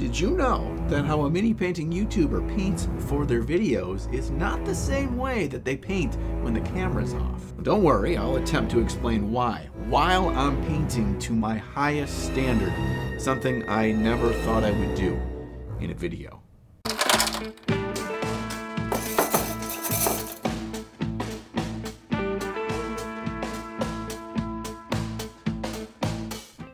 Did you know that how a mini painting YouTuber paints for their videos is not the same way that they paint when the camera's off? Don't worry, I'll attempt to explain why, while I'm painting to my highest standard, something I never thought I would do in a video.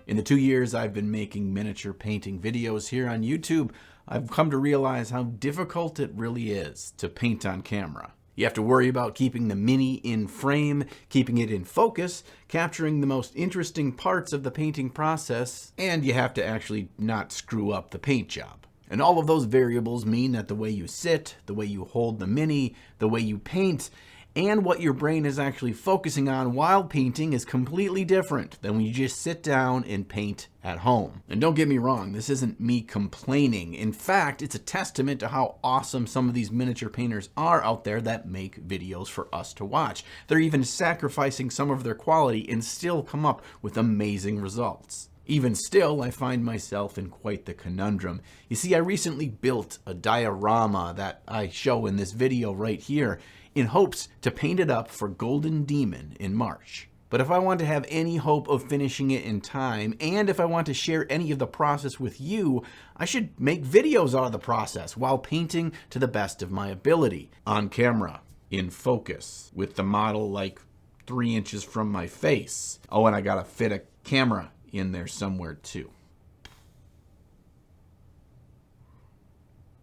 In the 2 years I've been making miniature painting videos here on YouTube, I've come to realize how difficult it really is to paint on camera. You have to worry about keeping the mini in frame, keeping it in focus, capturing the most interesting parts of the painting process, and you have to actually not screw up the paint job. And all of those variables mean that the way you sit, the way you hold the mini, the way you paint, and what your brain is actually focusing on while painting is completely different than when you just sit down and paint at home. And don't get me wrong, this isn't me complaining. In fact, it's a testament to how awesome some of these miniature painters are out there that make videos for us to watch. They're even sacrificing some of their quality and still come up with amazing results. Even still, I find myself in quite the conundrum. You see, I recently built a diorama that I show in this video right here in hopes to paint it up for Golden Demon in March. But if I want to have any hope of finishing it in time, and if I want to share any of the process with you, I should make videos out of the process while painting to the best of my ability. On camera, in focus, with the model like 3 inches from my face. Oh, and I gotta fit a camera in there somewhere too.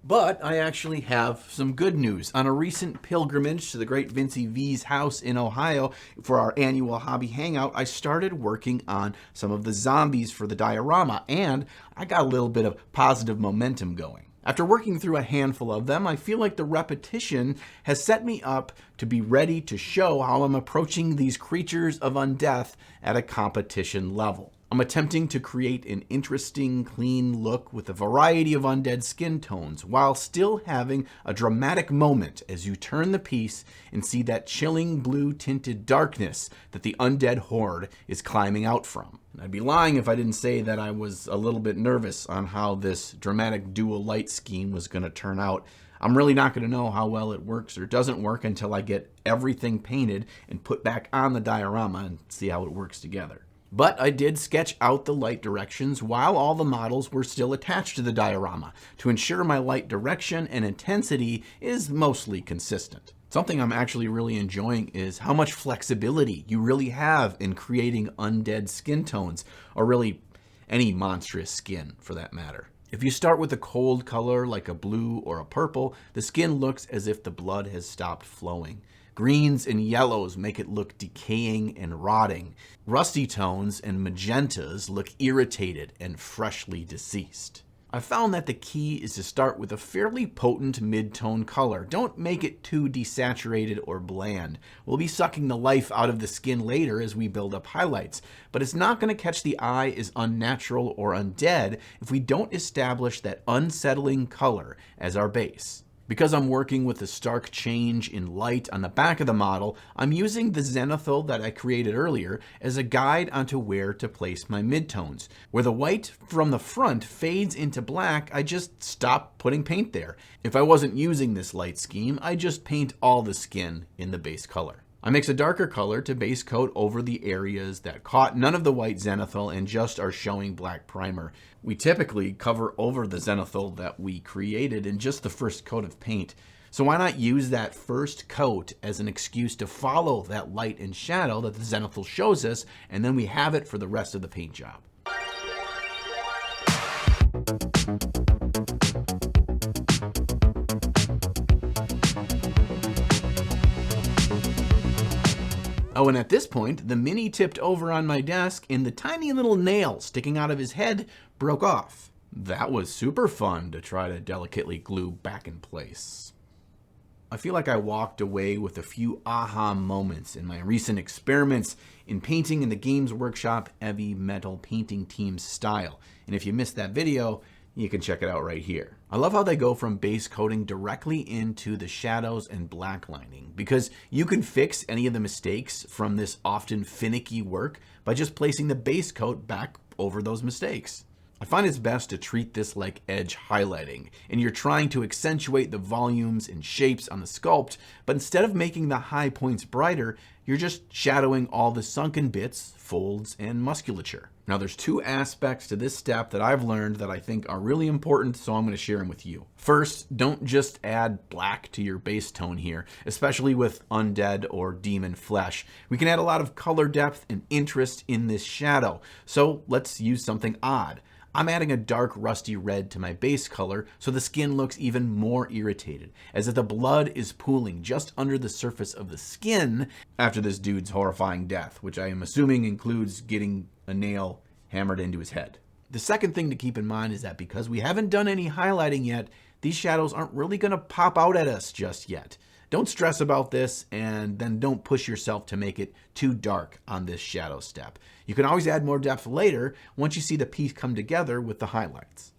But I actually have some good news. On a recent pilgrimage to the great Vincey V's house in Ohio for our annual hobby hangout, I started working on some of the zombies for the diorama, and I got a little bit of positive momentum going. After working through a handful of them, I feel like the repetition has set me up to be ready to show how I'm approaching these creatures of undeath at a competition level. I'm attempting to create an interesting, clean look with a variety of undead skin tones while still having a dramatic moment as you turn the piece and see that chilling blue-tinted darkness that the undead horde is climbing out from. I'd be lying if I didn't say that I was a little bit nervous on how this dramatic dual light scheme was going to turn out. I'm really not going to know how well it works or doesn't work until I get everything painted and put back on the diorama and see how it works together. But I did sketch out the light directions while all the models were still attached to the diorama to ensure my light direction and intensity is mostly consistent. Something I'm actually really enjoying is how much flexibility you really have in creating undead skin tones, or really any monstrous skin for that matter. If you start with a cold color like a blue or a purple, the skin looks as if the blood has stopped flowing. Greens and yellows make it look decaying and rotting. Rusty tones and magentas look irritated and freshly deceased. I found that the key is to start with a fairly potent mid-tone color. Don't make it too desaturated or bland. We'll be sucking the life out of the skin later as we build up highlights, but it's not going to catch the eye as unnatural or undead if we don't establish that unsettling color as our base. Because I'm working with a stark change in light on the back of the model, I'm using the zenithal that I created earlier as a guide onto where to place my midtones. Where the white from the front fades into black, I just stop putting paint there. If I wasn't using this light scheme, I just paint all the skin in the base color. I mix a darker color to base coat over the areas that caught none of the white zenithal and just are showing black primer. We typically cover over the zenithal that we created in just the first coat of paint. So why not use that first coat as an excuse to follow that light and shadow that the zenithal shows us, and then we have it for the rest of the paint job. Oh, and at this point, the mini tipped over on my desk and the tiny little nail sticking out of his head broke off. That was super fun to try to delicately glue back in place. I feel like I walked away with a few aha moments in my recent experiments in painting in the Games Workshop Heavy Metal Painting Team style. And if you missed that video, you can check it out right here. I love how they go from base coating directly into the shadows and black lining, because you can fix any of the mistakes from this often finicky work by just placing the base coat back over those mistakes. I find it's best to treat this like edge highlighting, and you're trying to accentuate the volumes and shapes on the sculpt, but instead of making the high points brighter, you're just shadowing all the sunken bits, folds, and musculature. Now there's two aspects to this step that I've learned that I think are really important, so I'm going to share them with you. First, don't just add black to your base tone here, especially with undead or demon flesh. We can add a lot of color depth and interest in this shadow, so let's use something odd. I'm adding a dark rusty red to my base color so the skin looks even more irritated, as if the blood is pooling just under the surface of the skin after this dude's horrifying death, which I am assuming includes getting a nail hammered into his head. The second thing to keep in mind is that because we haven't done any highlighting yet, these shadows aren't really going to pop out at us just yet. Don't stress about this, and then don't push yourself to make it too dark on this shadow step. You can always add more depth later once you see the piece come together with the highlights.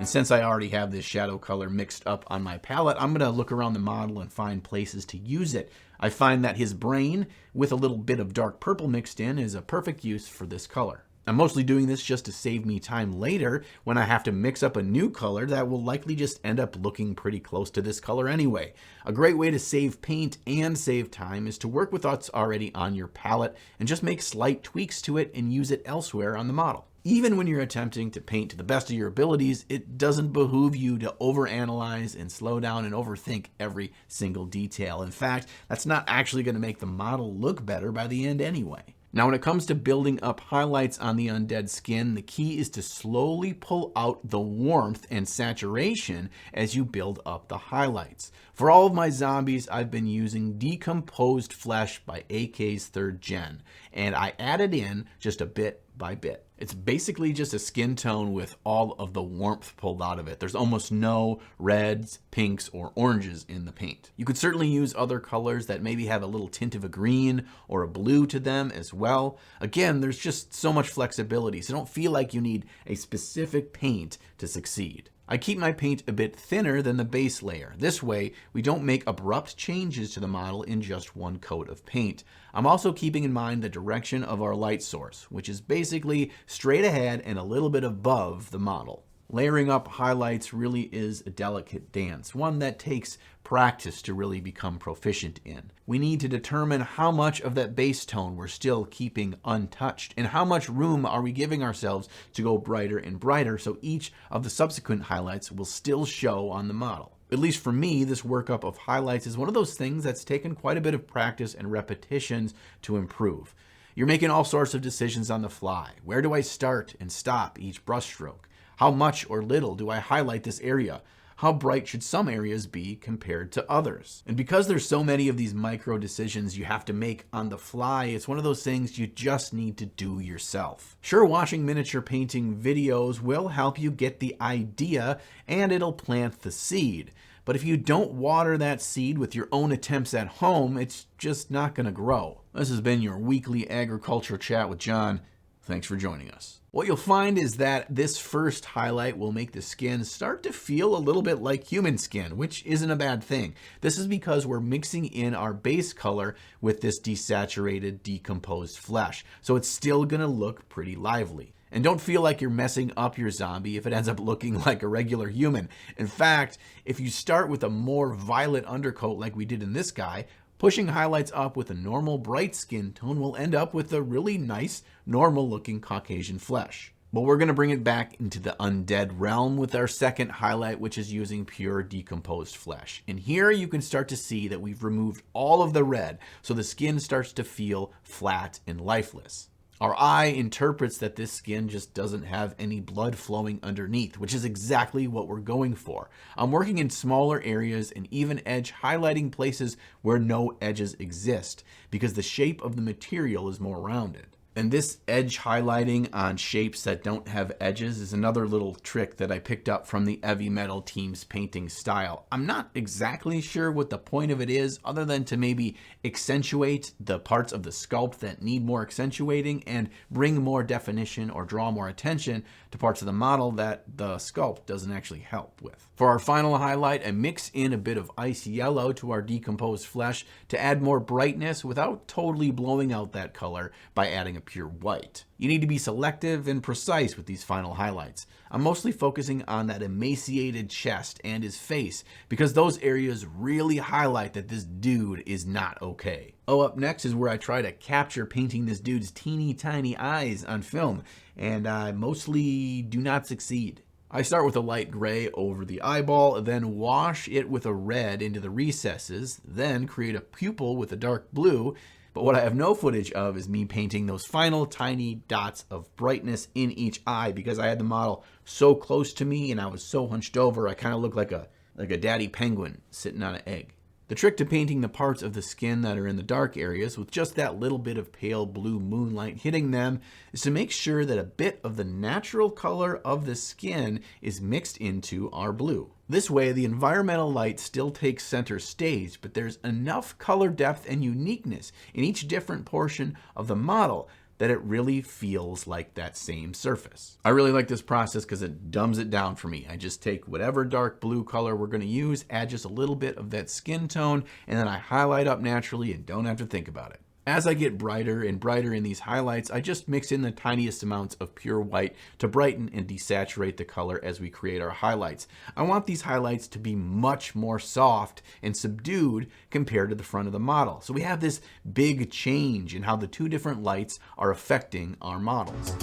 And since I already have this shadow color mixed up on my palette, I'm going to look around the model and find places to use it. I find that his brain, with a little bit of dark purple mixed in, is a perfect use for this color. I'm mostly doing this just to save me time later when I have to mix up a new color that will likely just end up looking pretty close to this color anyway. A great way to save paint and save time is to work with what's already on your palette and just make slight tweaks to it and use it elsewhere on the model. Even when you're attempting to paint to the best of your abilities, it doesn't behoove you to overanalyze and slow down and overthink every single detail. In fact, that's not actually going to make the model look better by the end anyway. Now, when it comes to building up highlights on the undead skin, the key is to slowly pull out the warmth and saturation as you build up the highlights. For all of my zombies, I've been using Decomposed Flesh by AK's 3rd Gen, and I added in just a bit by bit. It's basically just a skin tone with all of the warmth pulled out of it. There's almost no reds, pinks, or oranges in the paint. You could certainly use other colors that maybe have a little tint of a green or a blue to them as well. Again, there's just so much flexibility, so don't feel like you need a specific paint to succeed. I keep my paint a bit thinner than the base layer. This way, we don't make abrupt changes to the model in just one coat of paint. I'm also keeping in mind the direction of our light source, which is basically straight ahead and a little bit above the model. Layering up highlights really is a delicate dance, one that takes practice to really become proficient in. We need to determine how much of that base tone we're still keeping untouched, and how much room are we giving ourselves to go brighter and brighter so each of the subsequent highlights will still show on the model. At least for me, this workup of highlights is one of those things that's taken quite a bit of practice and repetitions to improve. You're making all sorts of decisions on the fly. Where do I start and stop each brushstroke? How much or little do I highlight this area? How bright should some areas be compared to others? And because there's so many of these micro decisions you have to make on the fly, it's one of those things you just need to do yourself. Sure, watching miniature painting videos will help you get the idea and it'll plant the seed. But if you don't water that seed with your own attempts at home, it's just not going to grow. This has been your weekly agriculture chat with John. Thanks for joining us. What you'll find is that this first highlight will make the skin start to feel a little bit like human skin, which isn't a bad thing. This is because we're mixing in our base color with this desaturated, decomposed flesh, so it's still gonna look pretty lively. And don't feel like you're messing up your zombie if it ends up looking like a regular human. In fact, if you start with a more violet undercoat like we did in this guy, pushing highlights up with a normal bright skin tone will end up with a really nice, normal looking Caucasian flesh. But we're going to bring it back into the undead realm with our second highlight, which is using pure decomposed flesh. And here you can start to see that we've removed all of the red, so the skin starts to feel flat and lifeless. Our eye interprets that this skin just doesn't have any blood flowing underneath, which is exactly what we're going for. I'm working in smaller areas and even edge highlighting places where no edges exist, because the shape of the material is more rounded. And this edge highlighting on shapes that don't have edges is another little trick that I picked up from the Heavy Metal team's painting style. I'm not exactly sure what the point of it is, other than to maybe accentuate the parts of the sculpt that need more accentuating and bring more definition or draw more attention to parts of the model that the sculpt doesn't actually help with. For our final highlight, I mix in a bit of ice yellow to our decomposed flesh to add more brightness without totally blowing out that color by adding a pure white. You need to be selective and precise with these final highlights. I'm mostly focusing on that emaciated chest and his face because those areas really highlight that this dude is not okay. Oh, up next is where I try to capture painting this dude's teeny tiny eyes on film, and I mostly do not succeed. I start with a light gray over the eyeball, then wash it with a red into the recesses, then create a pupil with a dark blue. But what I have no footage of is me painting those final tiny dots of brightness in each eye because I had the model so close to me and I was so hunched over, I kind of looked like a daddy penguin sitting on an egg. The trick to painting the parts of the skin that are in the dark areas with just that little bit of pale blue moonlight hitting them is to make sure that a bit of the natural color of the skin is mixed into our blue. This way, the environmental light still takes center stage, but there's enough color depth and uniqueness in each different portion of the model that it really feels like that same surface. I really like this process because it dumbs it down for me. I just take whatever dark blue color we're going to use, add just a little bit of that skin tone, and then I highlight up naturally and don't have to think about it. As I get brighter and brighter in these highlights, I just mix in the tiniest amounts of pure white to brighten and desaturate the color as we create our highlights. I want these highlights to be much more soft and subdued compared to the front of the model. So we have this big change in how the two different lights are affecting our models.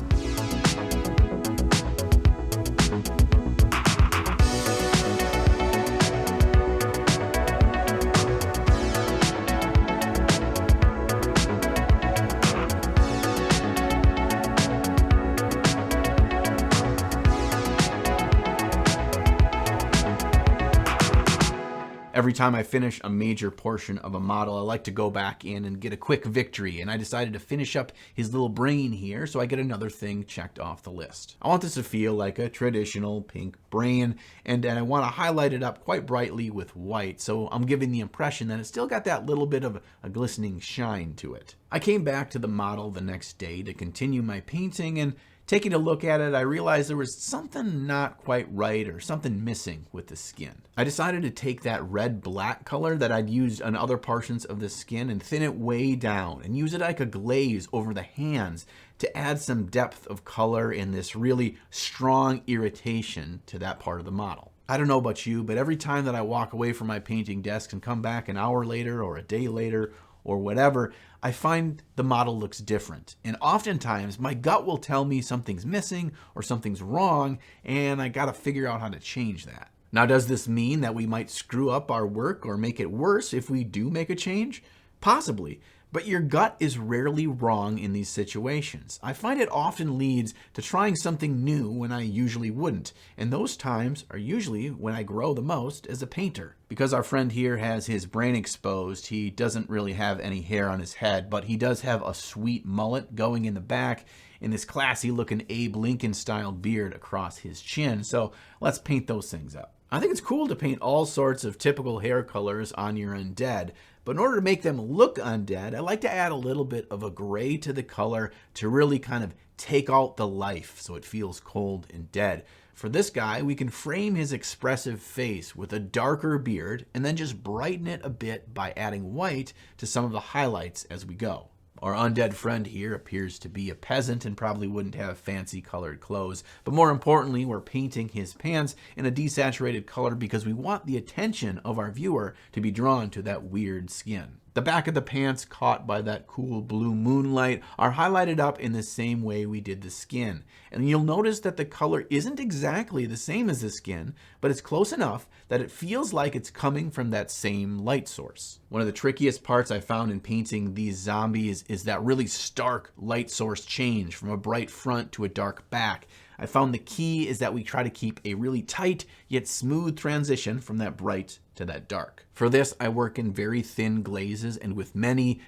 Every time I finish a major portion of a model, I like to go back in and get a quick victory, and I decided to finish up his little brain here so I get another thing checked off the list. I want this to feel like a traditional pink brain, and I want to highlight it up quite brightly with white, so I'm giving the impression that it's still got that little bit of a glistening shine to it. I came back to the model the next day to continue my painting, and taking a look at it, I realized there was something not quite right or something missing with the skin. I decided to take that red-black color that I'd used on other portions of the skin and thin it way down and use it like a glaze over the hands to add some depth of color in this really strong irritation to that part of the model. I don't know about you, but every time that I walk away from my painting desk and come back an hour later or a day later or whatever, I find the model looks different. And oftentimes my gut will tell me something's missing or something's wrong, and I gotta figure out how to change that. Now, does this mean that we might screw up our work or make it worse if we do make a change? Possibly. But your gut is rarely wrong in these situations. I find it often leads to trying something new when I usually wouldn't, and those times are usually when I grow the most as a painter. Because our friend here has his brain exposed, he doesn't really have any hair on his head, but he does have a sweet mullet going in the back and this classy looking Abe Lincoln style beard across his chin, so let's paint those things up. I think it's cool to paint all sorts of typical hair colors on your undead, but in order to make them look undead, I like to add a little bit of a gray to the color to really kind of take out the life so it feels cold and dead. For this guy, we can frame his expressive face with a darker beard and then just brighten it a bit by adding white to some of the highlights as we go. Our undead friend here appears to be a peasant and probably wouldn't have fancy colored clothes. But more importantly, we're painting his pants in a desaturated color because we want the attention of our viewer to be drawn to that weird skin. The back of the pants, caught by that cool blue moonlight, are highlighted up in the same way we did the skin. And you'll notice that the color isn't exactly the same as the skin, but it's close enough that it feels like it's coming from that same light source. One of the trickiest parts I found in painting these zombies is that really stark light source change from a bright front to a dark back. I found the key is that we try to keep a really tight yet smooth transition from that bright to that dark. For this, I work in very thin glazes, and with many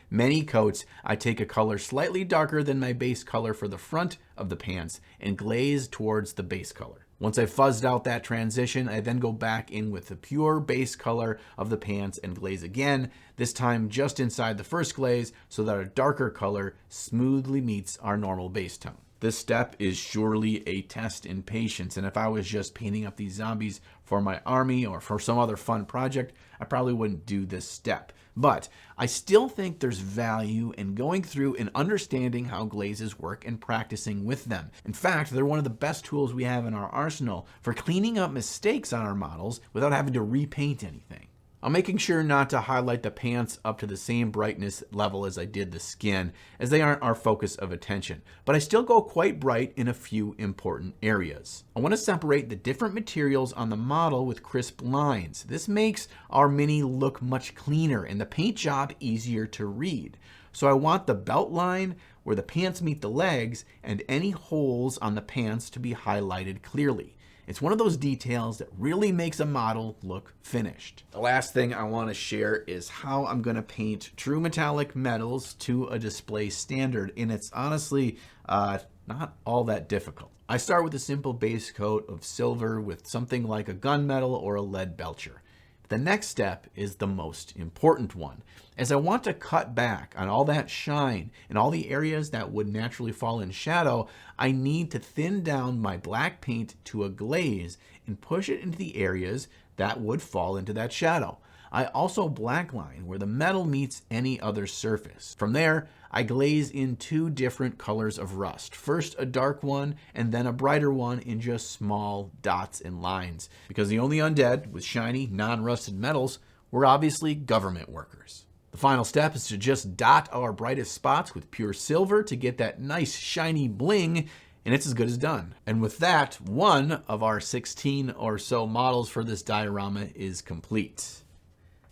coats, I take a color slightly darker than my base color for the front of the pants and glaze towards the base color. Once I've fuzzed out that transition, I then go back in with the pure base color of the pants and glaze again, this time just inside the first glaze so that a darker color smoothly meets our normal base tone. This step is surely a test in patience, and if I was just painting up these zombies for my army or for some other fun project, I probably wouldn't do this step. But I still think there's value in going through and understanding how glazes work and practicing with them. In fact, they're one of the best tools we have in our arsenal for cleaning up mistakes on our models without having to repaint anything. I'm making sure not to highlight the pants up to the same brightness level as I did the skin, as they aren't our focus of attention, but I still go quite bright in a few important areas. I want to separate the different materials on the model with crisp lines. This makes our mini look much cleaner and the paint job easier to read. So I want the belt line where the pants meet the legs and any holes on the pants to be highlighted clearly. It's one of those details that really makes a model look finished. The last thing I want to share is how I'm going to paint true metallic metals to a display standard, and it's honestly not all that difficult. I start with a simple base coat of silver with something like a gunmetal or a lead belcher. The next step is the most important one, as I want to cut back on all that shine and all the areas that would naturally fall in shadow. I need to thin down my black paint to a glaze and push it into the areas that would fall into that shadow. I also blackline where the metal meets any other surface. From there, I glaze in two different colors of rust. First a dark one and then a brighter one in just small dots and lines. Because the only undead with shiny, non-rusted metals were obviously government workers. The final step is to just dot our brightest spots with pure silver to get that nice shiny bling, and it's as good as done. And with that, one of our 16 or so models for this diorama is complete.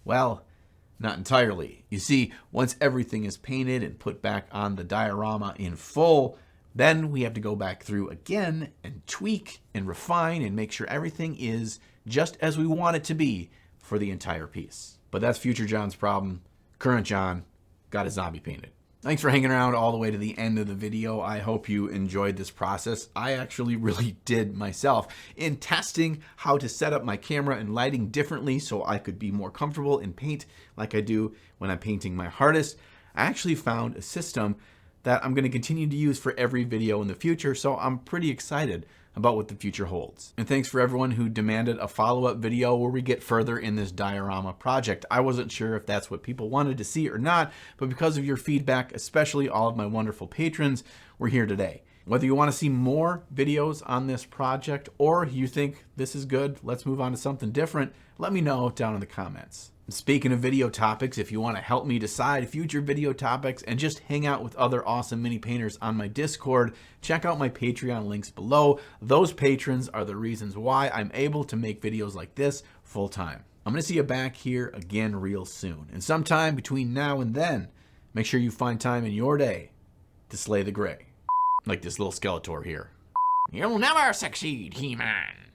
Well, not entirely. You see, once everything is painted and put back on the diorama in full, then we have to go back through again and tweak and refine and make sure everything is just as we want it to be for the entire piece. But that's future John's problem. Current John got his zombie painted. Thanks for hanging around all the way to the end of the video. I hope you enjoyed this process. I actually really did myself in testing how to set up my camera and lighting differently so I could be more comfortable in paint like I do when I'm painting my hardest. I actually found a system that I'm going to continue to use for every video in the future, so I'm pretty excited about what the future holds. And thanks for everyone who demanded a follow-up video where we get further in this diorama project. I wasn't sure if that's what people wanted to see or not, but because of your feedback, especially all of my wonderful patrons, we're here today. Whether you want to see more videos on this project or you think this is good, let's move on to something different, let me know down in the comments. Speaking of video topics, if you want to help me decide future video topics and just hang out with other awesome mini painters on my Discord, check out my Patreon links below. Those patrons are the reasons why I'm able to make videos like this full time. I'm going to see you back here again real soon. And sometime between now and then, make sure you find time in your day to slay the gray. Like this little Skeletor here. You'll never succeed, He-Man.